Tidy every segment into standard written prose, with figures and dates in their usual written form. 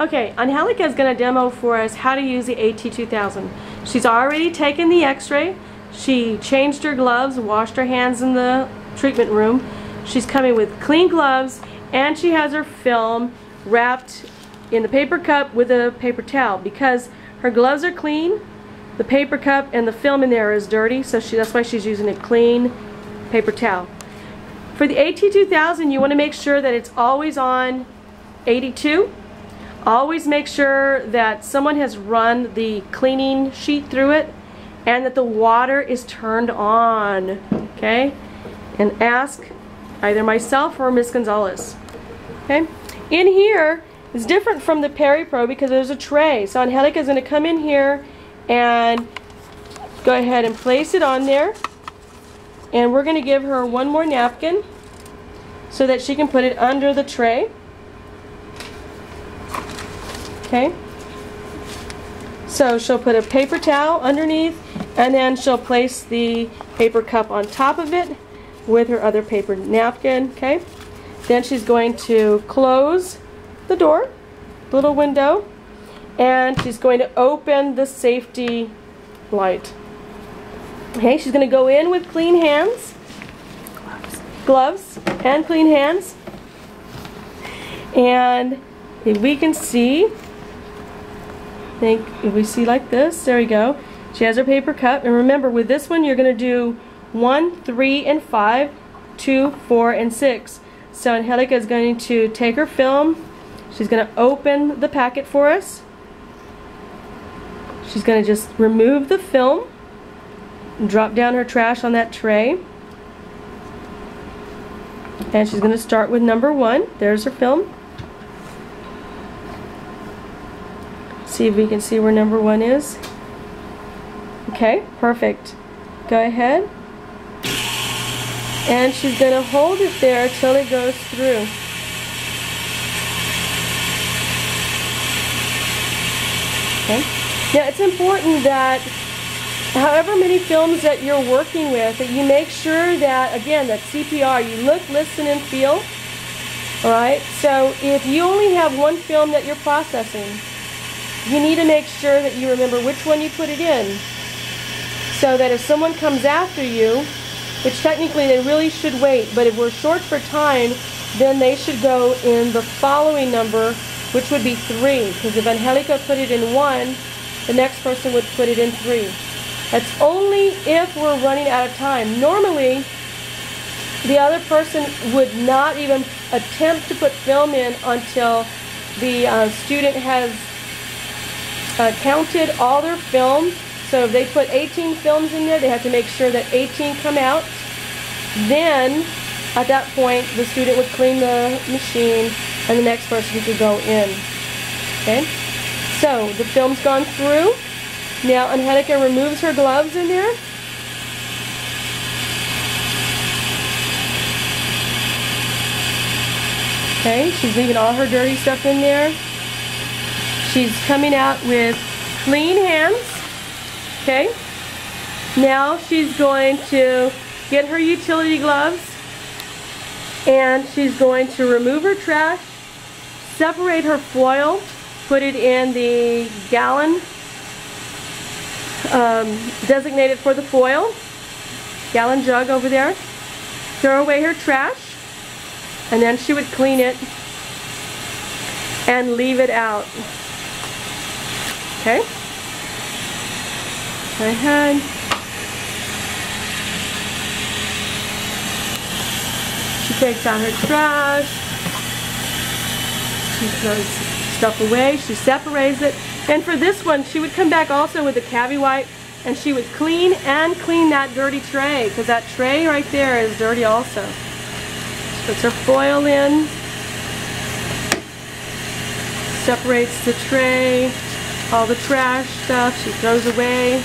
Okay, Angelica is going to demo for us how to use the AT2000. She's already taken the x-ray. She changed her gloves, washed her hands in the treatment room. She's coming with clean gloves, and she has her film wrapped in the paper cup with a paper towel. Because her gloves are clean, the paper cup and the film in there is dirty, so that's why she's using a clean paper towel. For the AT2000, you want to make sure that it's always on 82. Always make sure that someone has run the cleaning sheet through it and that the water is turned on, okay? And ask either myself or Miss Gonzalez, okay? In here is different from the Peri-Pro because there's a tray. So Angelica is going to come in here and go ahead and place it on there. And we're going to give her one more napkin so that she can put it under the tray. Okay, so she'll put a paper towel underneath, and then she'll place the paper cup on top of it with her other paper napkin. Okay, then she's going to close the door, little window, and she's going to open the safety light. Okay, she's going to go in with clean hands, gloves and clean hands, and if we can see, if we see like this, there we go. She has her paper cup, and remember with this one you're going to do 1, 3, and 5, 2, 4, and 6. So Angelica is going to take her film. She's going to open the packet for us. She's going to just remove the film, drop down her trash on that tray, and she's going to start with number 1. There's her film. See if we can see where number 1 is. Okay, perfect. Go ahead. And she's going to hold it there till it goes through. Okay. Now it's important that however many films that you're working with, that you make sure that, again, that CPR, you look, listen, and feel. Alright, so if you only have one film that you're processing, you need to make sure that you remember which one you put it in, so that if someone comes after you, which technically they really should wait, but if we're short for time, then they should go in the following number, which would be 3, because if Angelica put it in 1, the next person would put it in 3. That's only if we're running out of time. Normally, the other person would not even attempt to put film in until the student has counted all their film. So if they put 18 films in there, they have to make sure that 18 come out. Then, at that point, the student would clean the machine and the next person could go in. Okay? So, the film's gone through. Now, Angelica removes her gloves in there. Okay, she's leaving all her dirty stuff in there. She's coming out with clean hands. Okay. Now she's going to get her utility gloves, and she's going to remove her trash, separate her foil, put it in the gallon designated for the foil, gallon jug over there, throw away her trash, and then she would clean it and leave it out. Okay? Go ahead. She takes out her trash. She throws stuff away. She separates it. And for this one, she would come back also with a cavi wipe, and she would clean that dirty tray, because that tray right there is dirty also. She puts her foil in, separates the tray, all the trash stuff she throws away.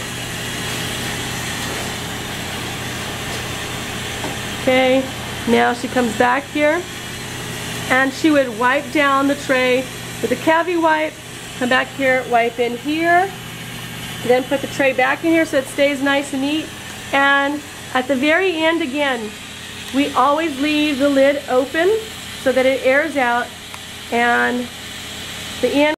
Okay, now she comes back here and she would wipe down the tray with a cavi wipe, come back here, wipe in here, then put the tray back in here so it stays nice and neat. And at the very end, again, we always leave the lid open so that it airs out, and the end